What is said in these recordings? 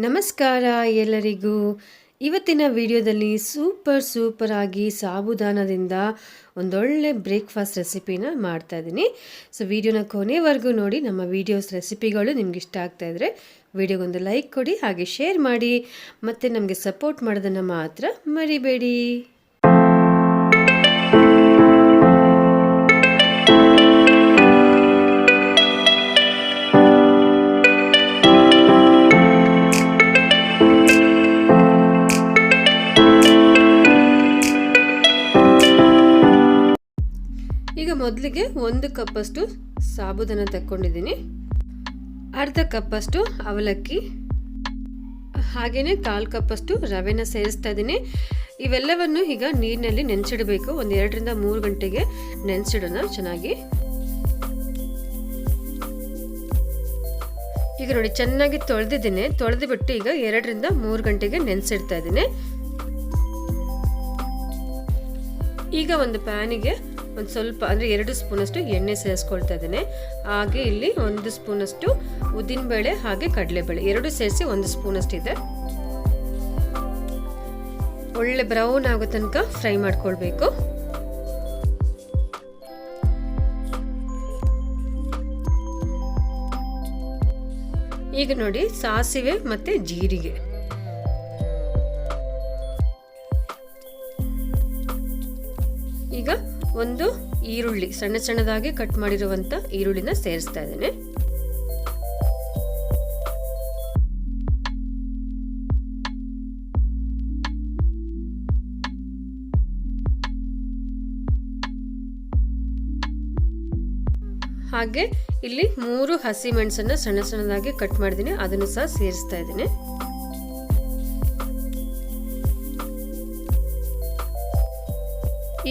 ನಮಸ್ಕಾರ ಎಲ್ಲರಿಗೂ. ಇವತ್ತಿನ ವಿಡಿಯೋದಲ್ಲಿ ಸೂಪರ್ ಆಗಿ ಸಾಬುದಾನದಿಂದ ಒಂದೊಳ್ಳೆ ಬ್ರೇಕ್ಫಾಸ್ಟ್ ರೆಸಿಪಿನ ಮಾಡ್ತಾ ಇದ್ದೀನಿ. ಸೊ ವಿಡಿಯೋನ ಕೊನೆವರೆಗೂ ನೋಡಿ. ನಮ್ಮ ವಿಡಿಯೋಸ್ ರೆಸಿಪಿಗಳು ನಿಮ್ಗೆ ಇಷ್ಟ ಆಗ್ತಾ ಇದ್ದರೆ ವಿಡಿಯೋಗೊಂದು ಲೈಕ್ ಕೊಡಿ, ಹಾಗೆ ಶೇರ್ ಮಾಡಿ, ಮತ್ತು ನಮಗೆ ಸಪೋರ್ಟ್ ಮಾಡೋದನ್ನು ಮಾತ್ರ ಮರಿಬೇಡಿ. ಈಗ ಮೊದಲಿಗೆ 1 ಕಪ್ಪಷ್ಟು ಸಾಬುದಾನ ತಗೊಂಡಿದ್ದೀನಿ, ಅರ್ಧ ಕಪ್ಪಷ್ಟು ಅವಲಕ್ಕಿ, ಹಾಗೆಯೇ 1/4 ಕಪ್ಪಷ್ಟು ರವೆನ ಸೇರಿಸ್ತಾ ಇದ್ದೀನಿ. ಇವೆಲ್ಲವನ್ನು ಈಗ ನೀರಿನಲ್ಲಿ ನೆನೆಸಿಡಬೇಕು. ಒಂದು 2 ರಿಂದ 3 ಗಂಟೆಗೆ ನೆನೆಸಿಡೋಣ ಚೆನ್ನಾಗಿ. ಈಗ ನೋಡಿ ಚೆನ್ನಾಗಿ ತೊಳೆದಿದ್ದೀನಿ. ತೊಳೆದುಬಿಟ್ಟು ಈಗ 2 ರಿಂದ 3 ಗಂಟೆಗೆ ನೆನೆಸಿಡ್ತಾ ಇದ್ದೀನಿ. ಈಗ ಒಂದು ಪ್ಯಾನಿಗೆ ಒಂದು ಸ್ವಲ್ಪ ಅಂದರೆ 2 ಸ್ಪೂನಷ್ಟು ಎಣ್ಣೆ ಸೇರಿಸ್ಕೊಳ್ತಾ ಇದ್ದೇನೆ. ಹಾಗೆ ಇಲ್ಲಿ 1 ಸ್ಪೂನಷ್ಟು ಉದ್ದಿನಬೇಳೆ ಹಾಗೆ ಕಡಲೆಬೇಳೆ 2 ಸೇರಿಸಿ 1 ಸ್ಪೂನಷ್ಟು ಇದೆ. ಒಳ್ಳೆ ಬ್ರೌನ್ ಆಗೋ ತನಕ ಫ್ರೈ ಮಾಡ್ಕೊಳ್ಬೇಕು. ಈಗ ನೋಡಿ ಸಾಸಿವೆ ಮತ್ತು ಜೀರಿಗೆ, ಈಗ ಒಂದು ಈರುಳ್ಳಿ ಸಣ್ಣದಾಗಿ ಕಟ್ ಮಾಡಿರುವಂಥ ಈರುಳ್ಳಿನ ಸೇರಿಸ್ತಾ ಇದ್ದೇನೆ. ಹಾಗೆ ಇಲ್ಲಿ 3 ಹಸಿಮೆಣಸನ್ನ ಸಣ್ಣದಾಗಿ ಕಟ್ ಮಾಡಿದ್ದೀನಿ, ಅದನ್ನು ಸಹ ಸೇರಿಸ್ತಾ ಇದ್ದೇನೆ.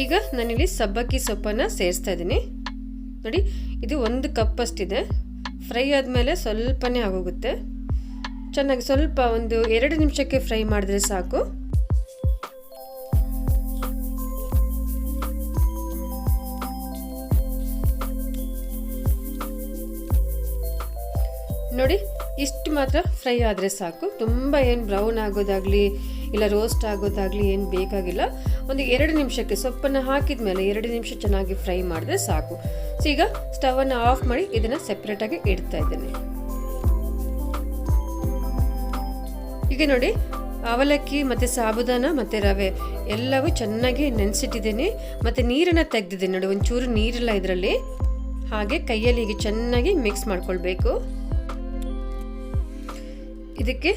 ಈಗ ನಾನಿಲ್ಲಿ ಸಬ್ಬಕ್ಕಿ ಸೊಪ್ಪನ್ನು ಸೇರಿಸ್ತಾ ಇದ್ದೀನಿ. ನೋಡಿ, ಇದು 1 ಕಪ್ ಅಷ್ಟಿದೆ. ಫ್ರೈ ಆದಮೇಲೆ ಸ್ವಲ್ಪನೇ ಆಗೋಗುತ್ತೆ. ಚೆನ್ನಾಗಿ ಸ್ವಲ್ಪ ಒಂದು 2 ನಿಮಿಷಕ್ಕೆ ಫ್ರೈ ಮಾಡಿದ್ರೆ ಸಾಕು. ನೋಡಿ, ಇಷ್ಟು ಮಾತ್ರ ಫ್ರೈ ಆದರೆ ಸಾಕು. ತುಂಬ ಏನು ಬ್ರೌನ್ ಆಗೋದಾಗಲಿ ಇಲ್ಲ ರೋಸ್ಟ್ ಆಗೋದಾಗಲಿ ಏನು ಬೇಕಾಗಿಲ್ಲ. ಒಂದು 2 ನಿಮಿಷಕ್ಕೆ ಸೊಪ್ಪನ್ನು ಹಾಕಿದ ಮೇಲೆ 2 ನಿಮಿಷ ಚೆನ್ನಾಗಿ ಫ್ರೈ ಮಾಡಿದ್ರೆ ಸಾಕು. ಸೊ ಈಗ ಸ್ಟವನ್ನು ಆಫ್ ಮಾಡಿ ಇದನ್ನು ಸೆಪ್ರೇಟಾಗಿ ಇಡ್ತಾ ಇದ್ದೇನೆ. ಈಗ ನೋಡಿ, ಅವಲಕ್ಕಿ ಮತ್ತು ಸಾಬುದಾನ ಮತ್ತು ರವೆ ಎಲ್ಲವೂ ಚೆನ್ನಾಗಿ ನೆನೆಸಿಟ್ಟಿದ್ದೀನಿ ಮತ್ತು ನೀರನ್ನು ತೆಗೆದಿದ್ದೀನಿ. ನೋಡಿ, ಒಂಚೂರು ನೀರಿಲ್ಲ ಇದರಲ್ಲಿ. ಹಾಗೆ ಕೈಯಲ್ಲಿ ಈಗ ಚೆನ್ನಾಗಿ ಮಿಕ್ಸ್ ಮಾಡ್ಕೊಳ್ಬೇಕು. ಇದಕ್ಕೆ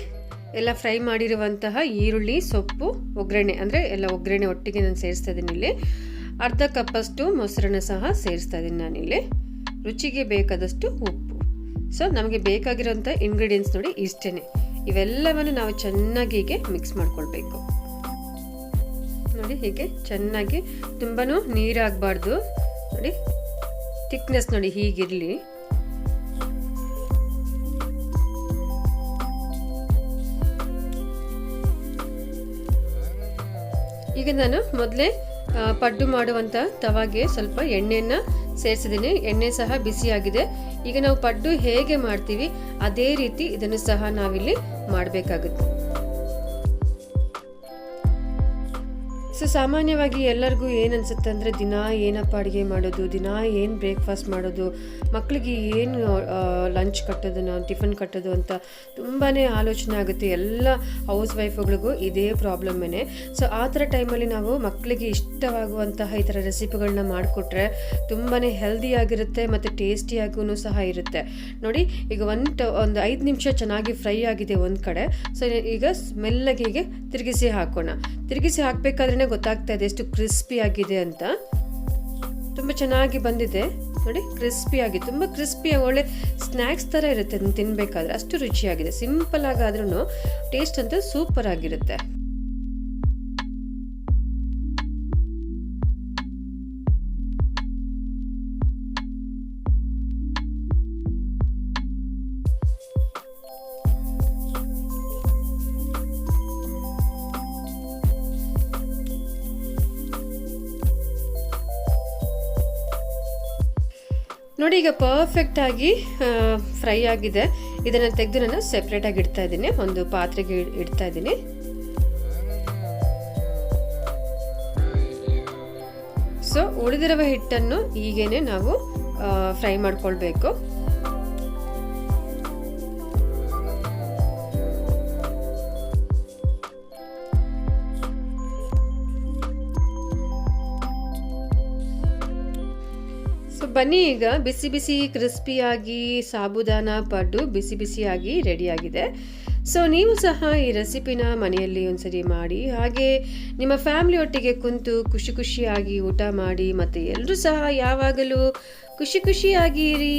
ಎಲ್ಲ ಫ್ರೈ ಮಾಡಿರುವಂತಹ ಈರುಳ್ಳಿ, ಸೊಪ್ಪು, ಒಗ್ಗರಣೆ ಅಂದರೆ ಎಲ್ಲ ಒಗ್ಗರಣೆ ಒಟ್ಟಿಗೆ ನಾನು ಸೇರಿಸ್ತಾ ಇದ್ದೀನಿ. ಇಲ್ಲಿ ಅರ್ಧ ಕಪ್ಪಷ್ಟು ಮೊಸರನ್ನ ಸಹ ಸೇರಿಸ್ತಾ ಇದ್ದೀನಿ ನಾನಿಲ್ಲಿ. ರುಚಿಗೆ ಬೇಕಾದಷ್ಟು ಉಪ್ಪು. ಸೊ ನಮಗೆ ಬೇಕಾಗಿರೋಂಥ ಇಂಗ್ರೀಡಿಯೆಂಟ್ಸ್ ನೋಡಿ ಇಷ್ಟೇ. ಇವೆಲ್ಲವನ್ನು ನಾವು ಚೆನ್ನಾಗಿ ಹೀಗೆ ಮಿಕ್ಸ್ ಮಾಡ್ಕೊಳ್ಬೇಕು. ನೋಡಿ, ಹೀಗೆ ಚೆನ್ನಾಗಿ ತುಂಬಾ ನೀರಾಗಬಾರ್ದು. ನೋಡಿ, ಥಿಕ್ನೆಸ್ ನೋಡಿ ಹೀಗಿರಲಿ. ಈಗ ನಾನು ಮೊದಲೇ ಪಡ್ಡು ಮಾಡುವಂಥ ತವಾಗೆ ಸ್ವಲ್ಪ ಎಣ್ಣೆಯನ್ನು ಸೇರಿಸಿದ್ದೀನಿ. ಎಣ್ಣೆ ಸಹ ಬಿಸಿಯಾಗಿದೆ. ಈಗ ನಾವು ಪಡ್ಡು ಹೇಗೆ ಮಾಡ್ತೀವಿ ಅದೇ ರೀತಿ ಇದನ್ನು ಸಹ ನಾವಿಲ್ಲಿ ಮಾಡಬೇಕಾಗುತ್ತೆ. ಸೊ ಸಾಮಾನ್ಯವಾಗಿ ಎಲ್ಲರಿಗೂ ಏನು ಅನಿಸುತ್ತೆ ಅಂದರೆ, ದಿನ ಏನಪ್ಪ ಅಡುಗೆ ಮಾಡೋದು, ದಿನ ಏನು ಬ್ರೇಕ್ಫಾಸ್ಟ್ ಮಾಡೋದು, ಮಕ್ಕಳಿಗೆ ಏನು ಲಂಚ್ ಕಟ್ಟೋದು, ನಾವು ಟಿಫನ್ ಕಟ್ಟೋದು ಅಂತ ತುಂಬಾ ಆಲೋಚನೆ ಆಗುತ್ತೆ. ಎಲ್ಲ ಹೌಸ್ ವೈಫ್ಗಳಿಗೂ ಇದೇ ಪ್ರಾಬ್ಲಮ್ಮೇ. ಸೊ ಆ ಥರ ಟೈಮಲ್ಲಿ ನಾವು ಮಕ್ಕಳಿಗೆ ಇಷ್ಟವಾಗುವಂತಹ ಈ ಥರ ರೆಸಿಪಿಗಳನ್ನ ಮಾಡಿಕೊಟ್ರೆ ತುಂಬಾ ಹೆಲ್ದಿಯಾಗಿರುತ್ತೆ ಮತ್ತು ಟೇಸ್ಟಿಯಾಗೂ ಸಹ ಇರುತ್ತೆ. ನೋಡಿ, ಈಗ ಒಂದು 5 ನಿಮಿಷ ಚೆನ್ನಾಗಿ ಫ್ರೈ ಆಗಿದೆ ಒಂದು ಕಡೆ. ಸೊ ಈಗ ಮೆಲ್ಲಗೆ ತಿರುಗಿಸಿ ಹಾಕೋಣ. ತಿರುಗಿಸಿ ಹಾಕಬೇಕಾದ್ರೆ ಗೊತ್ತಾಗ್ತಾ ಇದೆ ಎಷ್ಟು ಕ್ರಿಸ್ಪಿ ಆಗಿದೆ ಅಂತ. ತುಂಬ ಚೆನ್ನಾಗಿ ಬಂದಿದೆ ನೋಡಿ, ಕ್ರಿಸ್ಪಿಯಾಗಿ, ತುಂಬ ಕ್ರಿಸ್ಪಿಯಾಗಿ ಒಳ್ಳೆ ಸ್ನ್ಯಾಕ್ಸ್ ಥರ ಇರುತ್ತೆ ಅದನ್ನು ತಿನ್ನಬೇಕಾದ್ರೆ. ಅಷ್ಟು ರುಚಿಯಾಗಿದೆ. ಸಿಂಪಲ್ ಆಗಾದ್ರೂ ಟೇಸ್ಟ್ ಅಂತೂ ಸೂಪರ್ ಆಗಿರುತ್ತೆ. ನೋಡಿ ಈಗ ಪರ್ಫೆಕ್ಟಾಗಿ ಫ್ರೈ ಆಗಿದೆ. ಇದನ್ನು ತೆಗೆದು ನಾನು ಸೆಪ್ರೇಟಾಗಿ ಇಡ್ತಾ ಇದ್ದೀನಿ, ಒಂದು ಪಾತ್ರೆಗೆ ಇಡ್ತಾ ಇದ್ದೀನಿ. ಸೊ ಉಳಿದಿರುವ ಹಿಟ್ಟನ್ನು ಹೀಗೇನೆ ನಾವು ಫ್ರೈ ಮಾಡ್ಕೊಳ್ಬೇಕು. ಸೊ ಬನ್ನಿ, ಈಗ ಬಿಸಿ ಬಿಸಿ ಕ್ರಿಸ್ಪಿಯಾಗಿ ಸಾಬುದಾನ ಪಡ್ಡು ಬಿಸಿ ಬಿಸಿಯಾಗಿ ರೆಡಿಯಾಗಿದೆ. ಸೊ ನೀವು ಸಹ ಈ ರೆಸಿಪಿನ ಮನೆಯಲ್ಲಿ ಒಂದ್ಸರಿ ಮಾಡಿ, ಹಾಗೆ ನಿಮ್ಮ ಫ್ಯಾಮಿಲಿ ಒಟ್ಟಿಗೆ ಕುಂತು ಖುಷಿ ಖುಷಿಯಾಗಿ ಊಟ ಮಾಡಿ, ಮತ್ತು ಎಲ್ಲರೂ ಸಹ ಯಾವಾಗಲೂ ಖುಷಿಯಾಗಿರಿ.